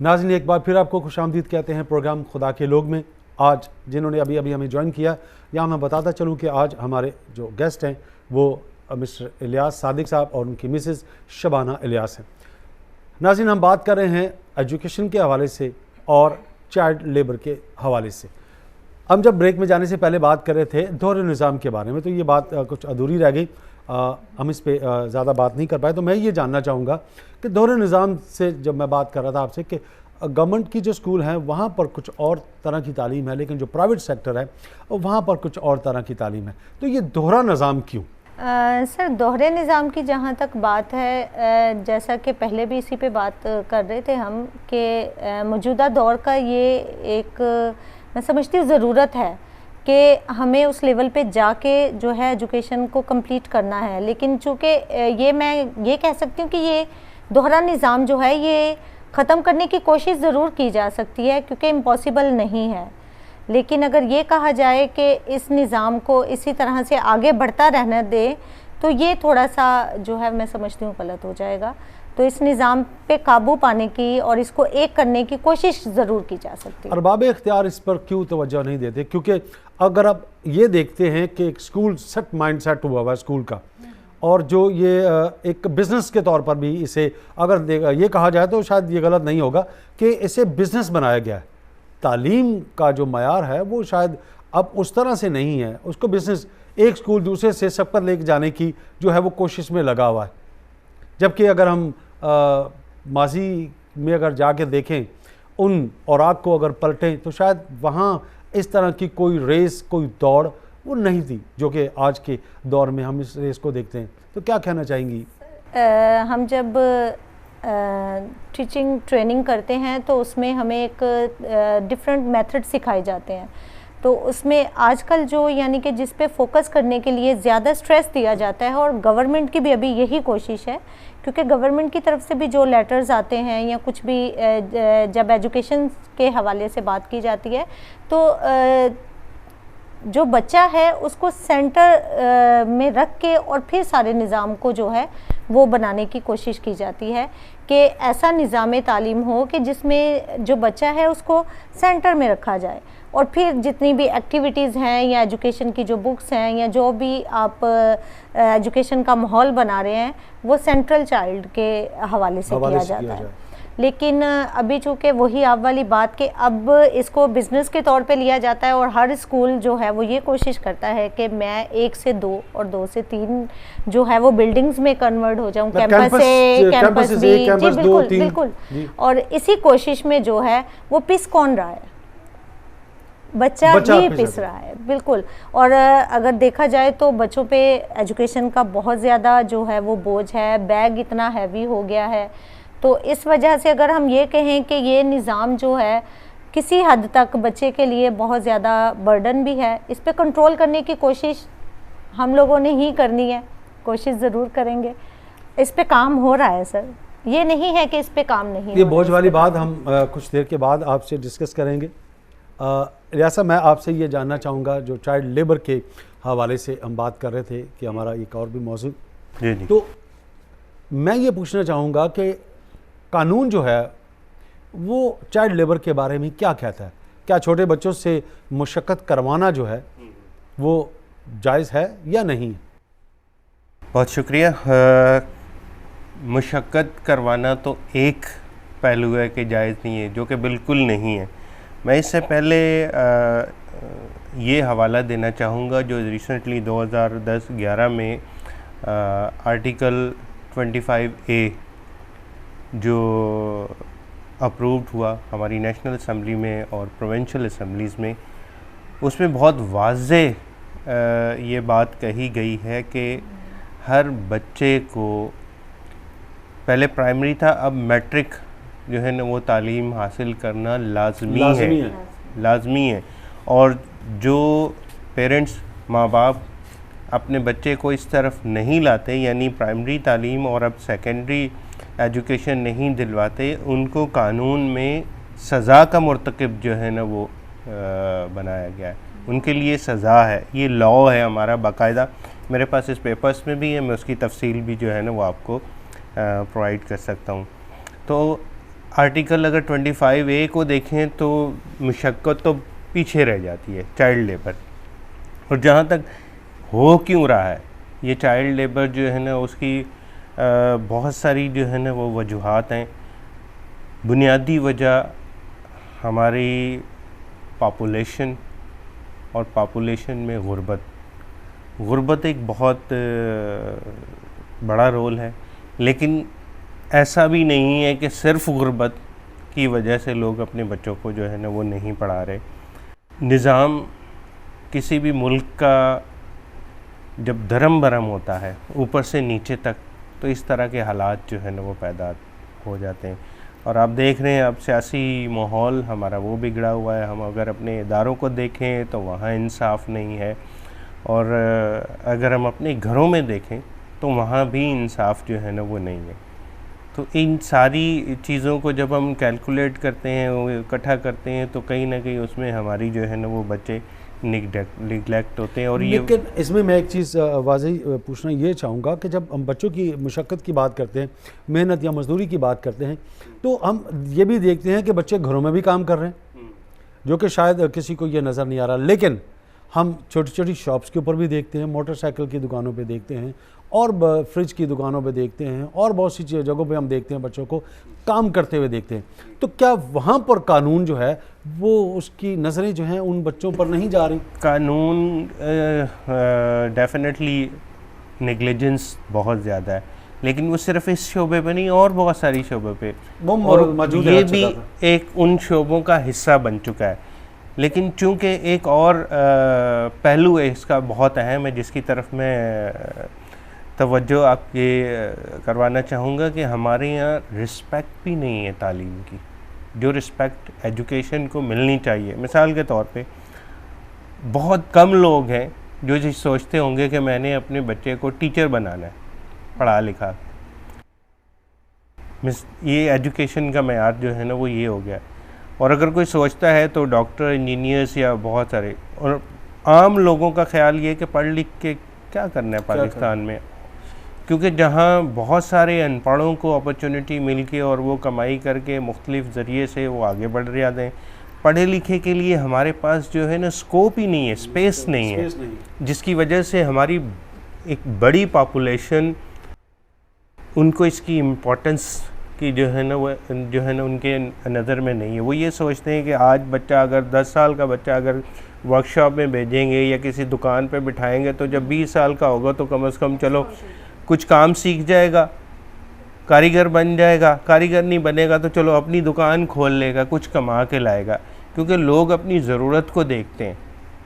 नाज़रीन, एक बार फिर आपको खुशामदीद कहते हैं प्रोग्राम खुदा के लोग में। आज जिन्होंने अभी अभी हमें ज्वाइन किया, यहाँ मैं बताता चलूँ कि आज हमारे जो गेस्ट हैं वो मिस्टर इलियास सादिक साहब और उनकी मिसेस शबाना इलियास हैं। नाज़रीन, हम बात कर रहे हैं एजुकेशन के हवाले से और चाइल्ड लेबर के हवाले से। हम जब ब्रेक में जाने से पहले बात कर रहे थे दोहरे निज़ाम के बारे में, तो ये बात कुछ अधूरी रह गई, हम इस पे ज़्यादा बात नहीं कर पाए। तो मैं ये जानना चाहूँगा कि दोहरे निज़ाम से जब मैं बात कर रहा था आपसे कि गवर्नमेंट की जो स्कूल हैं वहाँ पर कुछ और तरह की तालीम है, लेकिन जो प्राइवेट सेक्टर है वहाँ पर कुछ और तरह की तालीम है, तो ये दोहरा निज़ाम क्यों? सर, दोहरे निज़ाम की जहाँ तक बात है, जैसा कि पहले भी इसी पे बात कर रहे थे हम कि मौजूदा दौर का ये एक मैं समझती हूँ ज़रूरत है कि हमें उस लेवल पे जाके जो है एजुकेशन को कंप्लीट करना है। लेकिन चूँकि ये मैं ये कह सकती हूँ कि ये दोहरा निज़ाम जो है ये ख़त्म करने की कोशिश ज़रूर की जा सकती है, क्योंकि इम्पॉसिबल नहीं है। लेकिन अगर ये कहा जाए कि इस निज़ाम को इसी तरह से आगे बढ़ता रहने दे, तो ये थोड़ा सा जो है मैं समझती हूँ गलत हो जाएगा। तो इस निज़ाम पे काबू पाने की और इसको एक करने की कोशिश ज़रूर की जा सकती है। अरबाब इख्तियार इस पर क्यों तवज्जो नहीं देते? क्योंकि अगर आप ये देखते हैं कि एक स्कूल सेट माइंड सेट हुआ हुआ है स्कूल का, और जो ये एक बिज़नेस के तौर पर भी इसे अगर ये कहा जाए तो शायद ये गलत नहीं होगा कि इसे बिज़नेस बनाया गया है। तालीम का जो मयार है वो शायद अब उस तरह से नहीं है, उसको बिज़नेस एक स्कूल दूसरे से सब पर लेके जाने की जो है वो कोशिश में लगा हुआ है। जबकि अगर हम माजी में अगर जाके देखें उन औराक को अगर पलटें तो शायद वहाँ इस तरह की कोई रेस, कोई दौड़ वो नहीं थी जो कि आज के दौर में हम इस रेस को देखते हैं। तो क्या कहना चाहेंगी? हम जब टीचिंग ट्रेनिंग करते हैं तो उसमें हमें एक डिफरेंट मेथड सिखाए जाते हैं। तो उसमें आजकल जो यानी कि जिस पे फोकस करने के लिए ज़्यादा स्ट्रेस दिया जाता है, और गवर्नमेंट की भी अभी यही कोशिश है, क्योंकि गवर्नमेंट की तरफ से भी जो लेटर्स आते हैं या कुछ भी जब एजुकेशन के हवाले से बात की जाती है तो जो बच्चा है उसको सेंटर में रख के और फिर सारे निज़ाम को जो है वो बनाने की कोशिश की जाती है कि ऐसा निज़ाम तालीम हो कि जिसमें जो बच्चा है उसको सेंटर में रखा जाए, और फिर जितनी भी एक्टिविटीज़ हैं या एजुकेशन की जो बुक्स हैं या जो भी आप एजुकेशन का माहौल बना रहे हैं वो सेंट्रल चाइल्ड के हवाले से किया जाता है। लेकिन अभी चूँकि वही आप वाली बात कि अब इसको बिज़नेस के तौर पे लिया जाता है, और हर स्कूल जो है वो ये कोशिश करता है कि मैं 1 से 2 और 2 से 3 जो है वो बिल्डिंग्स में कन्वर्ट हो जाऊं, कैंपस ए, कैंपस बी। जी बिल्कुल बिल्कुल। और इसी कोशिश में जो है वो पिस कौन रहा है? बच्चा ही पिस रहा है, बिल्कुल। और अगर देखा जाए तो बच्चों पे एजुकेशन का बहुत ज़्यादा जो है वो बोझ है, बैग इतना हैवी हो गया है। तो इस वजह से अगर हम ये कहें कि ये निज़ाम जो है किसी हद तक बच्चे के लिए बहुत ज़्यादा बर्डन भी है, इस पे कंट्रोल करने की कोशिश हम लोगों ने ही करनी है, कोशिश ज़रूर करेंगे। इस पे काम हो रहा है सर, ये नहीं है कि इस पे काम नहीं। ये बोझ वाली बात हम कुछ देर के बाद आपसे डिस्कस करेंगे। रियासा, मैं आपसे ये जानना चाहूँगा, जो चाइल्ड लेबर के हवाले से हम बात कर रहे थे कि हमारा एक और भी मौजू, तो मैं ये पूछना चाहूँगा कि कानून जो है वो चाइल्ड लेबर के बारे में क्या कहता है? क्या छोटे बच्चों से मुशक्क़त करवाना जो है वो जायज़ है या नहीं? बहुत शुक्रिया। मुशक्क़त करवाना तो एक पहलू है कि जायज़ नहीं है, जो कि बिल्कुल नहीं है। मैं इससे पहले ये हवाला देना चाहूँगा जो रिसेंटली 2010-11 में आर्टिकल 25A जो अप्रूव्ड हुआ हमारी नेशनल असम्बली में और प्रोविंशियल असम्बलीज़ में, उसमें बहुत वाज़े ये बात कही गई है कि हर बच्चे को, पहले प्राइमरी था, अब मैट्रिक जो है ना वो तालीम हासिल करना लाजमी है। और जो पेरेंट्स, माँ बाप अपने बच्चे को इस तरफ नहीं लाते, यानी प्राइमरी तालीम और अब सेकेंडरी एजुकेशन नहीं दिलवाते, उनको कानून में सज़ा का मुर्तकब जो है ना वो बनाया गया है। उनके लिए सज़ा है, ये लॉ है हमारा बाकायदा, मेरे पास इस पेपर्स में भी है, मैं उसकी तफसील भी जो है ना वो आपको प्रोवाइड कर सकता हूँ। तो आर्टिकल अगर 25A को देखें तो मुशक्क़त तो पीछे रह जाती है, चाइल्ड लेबर। और जहाँ तक हो क्यों रहा है ये चाइल्ड लेबर जो है ना, उसकी बहुत सारी जो है ना वो वजूहात हैं। बुनियादी वजह हमारी पॉपुलेशन और पॉपुलेशन में गुर्बत एक बहुत बड़ा रोल है। लेकिन ऐसा भी नहीं है कि सिर्फ गुर्बत की वजह से लोग अपने बच्चों को जो है ना वो नहीं पढ़ा रहे। निज़ाम किसी भी मुल्क का जब धर्म भरम होता है ऊपर से नीचे तक, तो इस तरह के हालात जो है ना वो पैदा हो जाते हैं। और आप देख रहे हैं अब सियासी माहौल हमारा वो बिगड़ा हुआ है। हम अगर अपने इदारों को देखें तो वहाँ इंसाफ नहीं है, और अगर हम अपने घरों में देखें तो वहाँ भी इंसाफ जो है ना वो नहीं है। तो इन सारी चीज़ों को जब हम कैलकुलेट करते हैं, वो इकट्ठा करते हैं, तो कहीं ना कहीं उसमें हमारी जो है ना वो बच्चे निगलेक्ट होते हैं। और लेकिन इसमें मैं एक चीज़ वाज़ेह पूछना ये चाहूँगा कि जब हम बच्चों की मुशक्क़त की बात करते हैं, मेहनत या मजदूरी की बात करते हैं, तो हम ये भी देखते हैं कि बच्चे घरों में भी काम कर रहे हैं, जो कि शायद किसी को ये नज़र नहीं आ रहा। लेकिन हम छोटी छोटी शॉप्स के ऊपर भी देखते हैं, मोटरसाइकिल की दुकानों पे देखते हैं, और फ्रिज की दुकानों पे देखते हैं, और बहुत सी जगहों पे हम देखते हैं बच्चों को काम करते हुए देखते हैं। तो क्या वहाँ पर कानून जो है वो उसकी नज़रें जो हैं उन बच्चों पर नहीं जा रही? कानून डेफिनेटली नेग्लिजेंस बहुत ज़्यादा है, लेकिन वो सिर्फ इस शोबे पे नहीं, और बहुत सारी शोबे पे वो मौजूद है। ये भी एक उन शोबों का हिस्सा बन चुका है। लेकिन चूंकि एक और पहलू है इसका बहुत अहम है, जिसकी तरफ मैं तवज्जो आपके करवाना चाहूँगा कि हमारे यहाँ रिस्पेक्ट भी नहीं है तालीम की, जो रिस्पेक्ट एजुकेशन को मिलनी चाहिए। मिसाल के तौर पे बहुत कम लोग हैं जो ये सोचते होंगे कि मैंने अपने बच्चे को टीचर बनाना है, पढ़ा लिखा। ये एजुकेशन का मेयार जो है ना वो ये हो गया। और अगर कोई सोचता है तो डॉक्टर, इंजीनियर्स या बहुत सारे, और आम लोगों का ख्याल ये कि पढ़ लिख के क्या करना है पाकिस्तान में, क्योंकि जहाँ बहुत सारे अनपढ़ों को अपॉर्चुनिटी मिल के और वो कमाई करके मुख्तलिफ ज़रिए से वो आगे बढ़ जाते हैं। पढ़े लिखे के लिए हमारे पास जो है ना स्कोप ही नहीं है, स्पेस नहीं है, जिसकी वजह से हमारी एक बड़ी पॉपुलेशन उनको इसकी इम्पोर्टेंस की जो है ना वो जो है ना उनके नज़र में नहीं है। वो ये सोचते हैं कि आज बच्चा, अगर 10 साल का बच्चा अगर वर्कशॉप में भेजेंगे या किसी दुकान पे बिठाएंगे, तो जब 20 साल का होगा तो कम से कम चलो कुछ काम सीख जाएगा, कारीगर बन जाएगा। कारीगर नहीं बनेगा तो चलो अपनी दुकान खोल लेगा, कुछ कमा के लाएगा। क्योंकि लोग अपनी ज़रूरत को देखते हैं,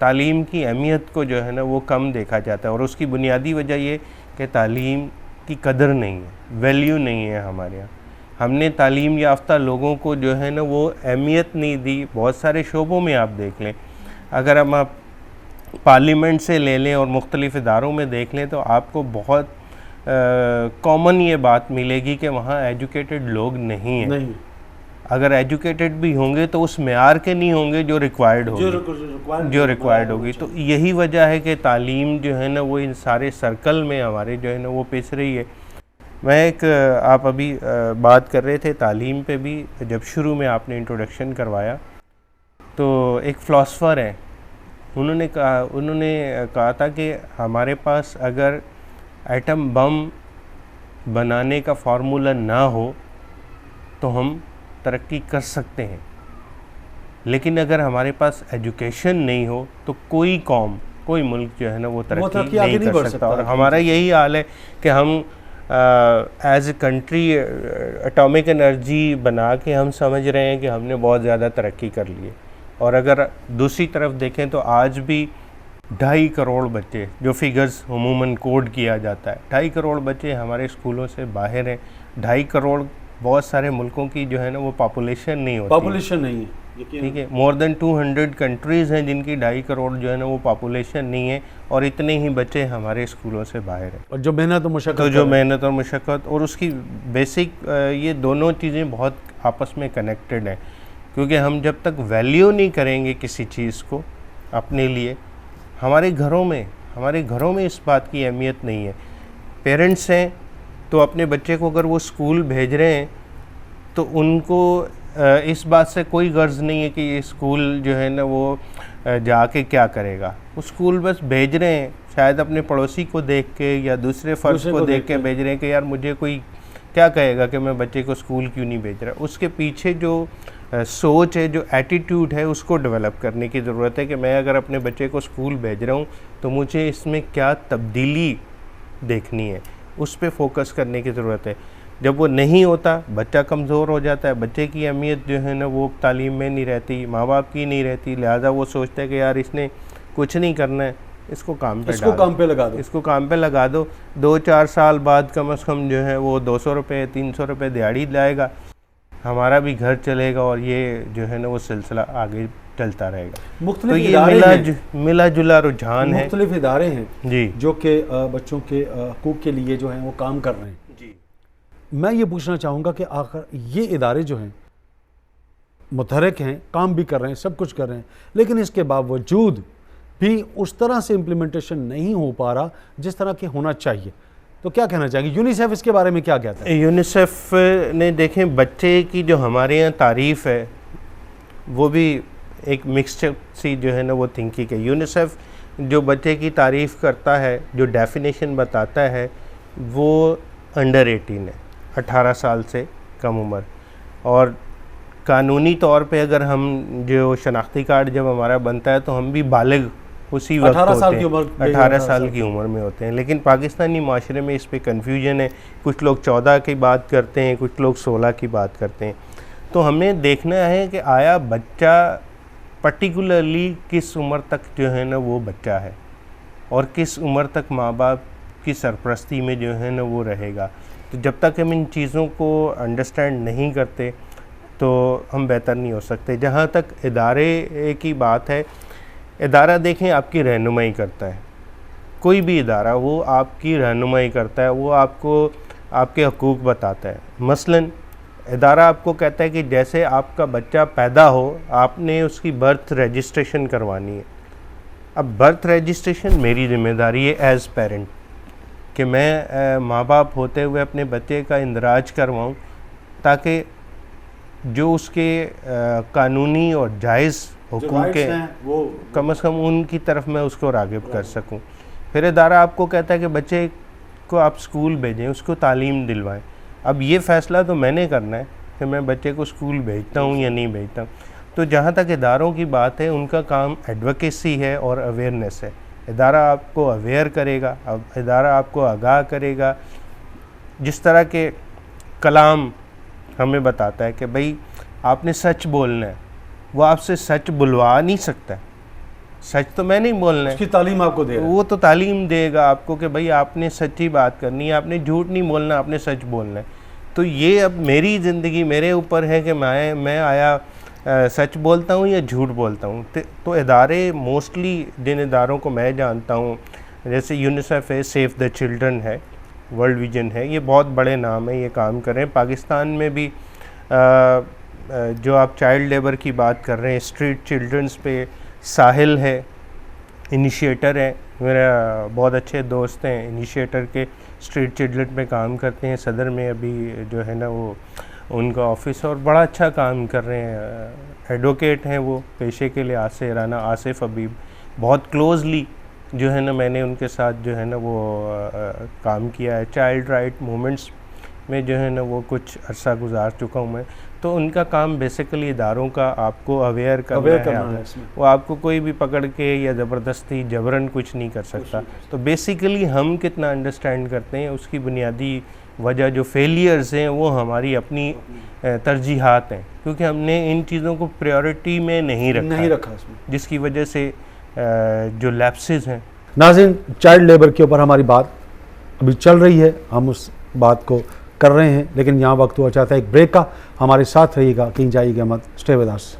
तालीम की अहमियत को जो है ना वो कम देखा जाता है। और उसकी बुनियादी वजह ये कि तालीम की कदर नहीं है, वैल्यू नहीं है हमारे यहाँ। हमने तालीम याफ्ता लोगों को जो है ना वो अहमियत नहीं दी। बहुत सारे शोबों में आप देख लें, अगर हम आप पार्लियामेंट से ले लें और मुख्तलिफ़ इदारों में देख लें, तो आपको बहुत कॉमन ये बात मिलेगी कि वहाँ एजुकेटेड लोग नहीं हैं। अगर एजुकेटेड भी होंगे तो उस मेयार के नहीं होंगे जो रिक्वायर्ड होगी, जो रिक्वायर्ड होगी। तो यही वजह है कि तालीम जो है ना वो इन सारे सर्कल में हमारे जो है ना वो पिस रही है। मैं एक आप अभी बात कर रहे थे तालीम पे भी, जब शुरू में आपने इंट्रोडक्शन करवाया, तो एक फ़िलासफ़र हैं, उन्होंने कहा था कि हमारे पास अगर एटम बम बनाने का फार्मूला ना हो तो हम तरक्की कर सकते हैं, लेकिन अगर हमारे पास एजुकेशन नहीं हो तो कोई कौम, कोई मुल्क जो है ना वो तरक्की नहीं कर सकता। और हमारा यही हाल है कि हम as a country atomic energy बना के हम समझ रहे हैं कि हमने बहुत ज़्यादा तरक्की कर ली है। और अगर दूसरी तरफ देखें तो आज भी 2.5 करोड़ बच्चे, जो फिगर्स अमूमन कोड किया जाता है, 2.5 करोड़ बच्चे हमारे स्कूलों से बाहर हैं। 2.5 करोड़ बहुत सारे मुल्कों की जो है ना वो पॉपुलेशन नहीं होती, पॉपुलेशन नहीं है, ठीक है। मोर देन 200 कंट्रीज़ हैं जिनकी 2.5 करोड़ जो है ना वो पॉपुलेशन नहीं है, और इतने ही बच्चे हमारे स्कूलों से बाहर हैं। और जो मेहनत और मुशक्क़त, तो जो मेहनत और मुशक्क़त और उसकी बेसिक, ये दोनों चीज़ें बहुत आपस में कनेक्टेड हैं। क्योंकि हम जब तक वैल्यू नहीं करेंगे किसी चीज़ को अपने लिए, हमारे घरों में इस बात की अहमियत नहीं है। पेरेंट्स हैं तो अपने बच्चे को अगर वो स्कूल भेज रहे हैं तो उनको इस बात से कोई गर्ज नहीं है कि ये स्कूल जो है ना वो जाके क्या करेगा। वो स्कूल बस भेज रहे हैं, शायद अपने पड़ोसी को देख के या दूसरे फ़र्ज को देख के भेज रहे हैं कि यार मुझे कोई क्या कहेगा कि मैं बच्चे को स्कूल क्यों नहीं भेज रहा। उसके पीछे जो सोच है, जो एटीट्यूड है, उसको डेवलप करने की ज़रूरत है कि मैं अगर अपने बच्चे को स्कूल भेज रहा हूँ तो मुझे इसमें क्या तब्दीली देखनी है, उस पर फोकस करने की ज़रूरत है। जब वो नहीं होता, बच्चा कमज़ोर हो जाता है, बच्चे की अहमियत जो है ना वो तालीम में नहीं रहती, माँ बाप की नहीं रहती, लिहाजा वो सोचता है कि यार इसने कुछ नहीं करना है, इसको काम पे लगा दो 2-4 साल बाद कम से कम जो है वो 200 रुपये 300 रुपये दिहाड़ी लाएगा, हमारा भी घर चलेगा और ये जो है ना वो सिलसिला आगे चलता रहेगा। तो ये मिला जुला रुझान है, मुख्तलिफ इदारे हैं जी जो कि बच्चों के हकूक़ के लिए जो हैं वो काम कर रहे हैं जी। मैं ये पूछना चाहूँगा कि आखिर ये इदारे जो हैं मुतहरक हैं, काम भी कर रहे हैं, सब कुछ कर रहे हैं, लेकिन इसके बावजूद भी उस तरह से इम्प्लीमेंटेशन नहीं हो पा रहा जिस तरह के होना चाहिए, तो क्या कहना चाहिए? यूनिसेफ इसके बारे में क्या कहता है? यूनिसेफ ने देखें, बच्चे की जो हमारे यहाँ तारीफ़ है वो भी एक मिक्सचर सी जो है ना वो थिंकिंग है। यूनिसेफ जो बच्चे की तारीफ़ करता है, जो डेफिनेशन बताता है, वो अंडर 18 है, 18 साल से कम उम्र। और कानूनी तौर पे अगर हम जो शनाख्ती कार्ड जब हमारा बनता है तो हम भी बालिग उसी वक्त 18 साल की उम्र में होते हैं। लेकिन पाकिस्तानी माशरे में इस पे कन्फ्यूजन है, कुछ लोग 14 की बात करते हैं, कुछ लोग 16 की बात करते हैं। तो हमें देखना है कि आया बच्चा पर्टिकुलरली किस उम्र तक जो है ना वो बच्चा है और किस उम्र तक माँ बाप की सरपरस्ती में जो है ना वो रहेगा। तो जब तक हम इन चीज़ों को अंडरस्टैंड नहीं करते तो हम बेहतर नहीं हो सकते। जहाँ तक इदारे की बात है, इदारा देखें आपकी रहनुमाई करता है, कोई भी इदारा वो आपकी रहनुमाई करता है, वो आपको आपके हकूक़ बताता है। मसलन इदारा आपको कहता है कि जैसे आपका बच्चा पैदा हो आपने उसकी बर्थ रजिस्ट्रेशन करवानी है। अब बर्थ रजिस्ट्रेशन मेरी ज़िम्मेदारी है एज़ पेरेंट कि मैं माँ बाप होते हुए अपने बच्चे का इंदराज करवाऊँ ताकि जो उसके कानूनी और जायज़ हुकूक के वो कम से कम उनकी तरफ मैं उसको राग़िब कर सकूं। फिर इदारा आपको कहता है कि बच्चे को आप स्कूल भेजें, उसको तालीम दिलवाएं। अब ये फ़ैसला तो मैंने करना है कि मैं बच्चे को स्कूल भेजता हूं या नहीं भेजता हूं। तो जहाँ तक इदारों की बात है, उनका काम एडवोकेसी है और अवेयरनेस है। इदारा आपको अवेयर करेगा, इदारा आपको आगाह करेगा। जिस तरह के कलाम हमें बताता है कि भाई आपने सच बोलना है, वो आपसे सच बुलवा नहीं सकता। सच तो मैं नहीं बोलना है, उसकी तालीम आपको दे रहा है। वो तो तालीम देगा आपको कि भाई आपने सच्ची बात करनी है, आपने झूठ नहीं बोलना, आपने सच बोलना है। तो ये अब मेरी ज़िंदगी मेरे ऊपर है कि मैं आया सच बोलता हूँ या झूठ बोलता हूँ। तो इदारे मोस्टली जिन इदारों को मैं जानता हूँ, जैसे यूनिसेफ है, सेव द चिल्ड्रन है, वर्ल्ड विजन है, ये बहुत बड़े नाम है, ये काम कर रहे हैं। पाकिस्तान में भी जो आप चाइल्ड लेबर की बात कर रहे हैं, स्ट्रीट चिल्ड्रंस पे साहिल है, इनिशिएटर है, मेरा बहुत अच्छे दोस्त हैं इनिशिएटर के, स्ट्रीट चिल्ड्रन पे काम करते हैं। सदर में अभी जो है ना वो उनका ऑफिस और बड़ा अच्छा काम कर रहे हैं। एडवोकेट हैं वो पेशे के लिए, राना आसिफ हबीब, बहुत क्लोजली जो है ना मैंने उनके साथ जो है ना वो काम किया है। चाइल्ड राइट मूवमेंट्स में जो है ना वो कुछ अरसा गुजार चुका हूँ मैं। तो उनका काम बेसिकली इदारों का आपको अवेयर करना है। वो आपको कोई भी पकड़ के या ज़बरदस्ती जबरन कुछ नहीं कर सकता। तो बेसिकली हम कितना अंडरस्टैंड करते हैं उसकी बुनियादी वजह जो फेलियर्स हैं वो हमारी अपनी तरजीहात हैं, क्योंकि हमने इन चीज़ों को प्रायोरिटी में नहीं रखा इसमें, जिसकी वजह से जो लैप्सेस हैं। नाज़रीन, चाइल्ड लेबर के ऊपर हमारी बात अभी चल रही है, हम उस बात को कर रहे हैं, लेकिन यहाँ वक्त हुआ चाहता है एक ब्रेक का। हमारे साथ रहिएगा, कहीं जाइएगा मत, स्टे विद अस।